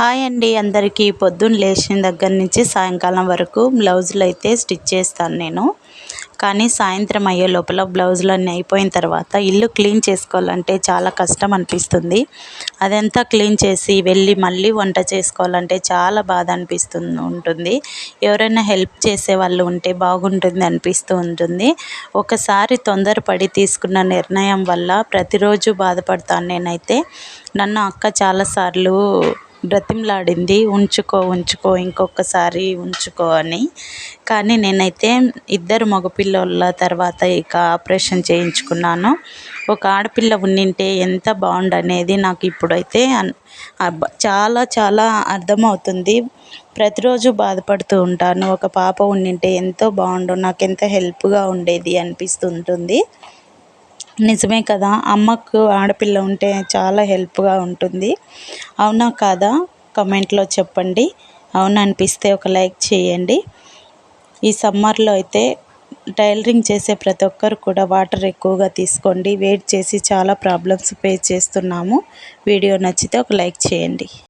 Hi అండి అందరికీ. పొద్దున్న లేచిన దగ్గర నుంచి సాయంకాలం వరకు బ్లౌజులు అయితే స్టిచ్ చేస్తాను నేను. కానీ సాయంత్రం అయ్యే లోపల బ్లౌజులు అన్నీ అయిపోయిన తర్వాత ఇల్లు క్లీన్ చేసుకోవాలంటే చాలా కష్టం అనిపిస్తుంది. అదంతా క్లీన్ చేసి వెళ్ళి మళ్ళీ వంట చేసుకోవాలంటే చాలా బాధ ఉంటుంది. ఎవరైనా హెల్ప్ చేసే వాళ్ళు ఉంటే బాగుంటుంది అనిపిస్తూ ఉంటుంది. ఒకసారి తొందరపడి తీసుకున్న నిర్ణయం వల్ల ప్రతిరోజు బాధపడతాను నేనైతే. నన్ను అక్క చాలాసార్లు బ్రతిమలాడింది, ఉంచుకో ఇంకొకసారి ఉంచుకో అని. కానీ నేనైతే ఇద్దరు మగపిల్లోళ్ళ తర్వాత ఇక ఆపరేషన్ చేయించుకున్నాను. ఒక ఆడపిల్ల ఉండింటే ఎంత బాగుండనేది నాకు ఇప్పుడైతే చాలా చాలా అర్థమవుతుంది. ప్రతిరోజు బాధపడుతూ ఉంటాను, ఒక పాప ఉండింటే ఎంతో బాగుండు, నాకు ఎంత హెల్ప్గా ఉండేది అనిపిస్తుంటుంది. నిజమే కదా, అమ్మకు ఆడపిల్ల ఉంటే చాలా హెల్ప్గా ఉంటుంది. అవునా కాదా కమెంట్లో చెప్పండి. అవును అనిపిస్తే ఒక లైక్ చేయండి. ఈ సమ్మర్లో అయితే టైలరింగ్ చేసే ప్రతి ఒక్కరు కూడా వాటర్ ఎక్కువగా తీసుకోండి. వెయిట్ చేసి చాలా ప్రాబ్లమ్స్ ఫేస్ చేస్తున్నాము. వీడియో నచ్చితే ఒక లైక్ చేయండి.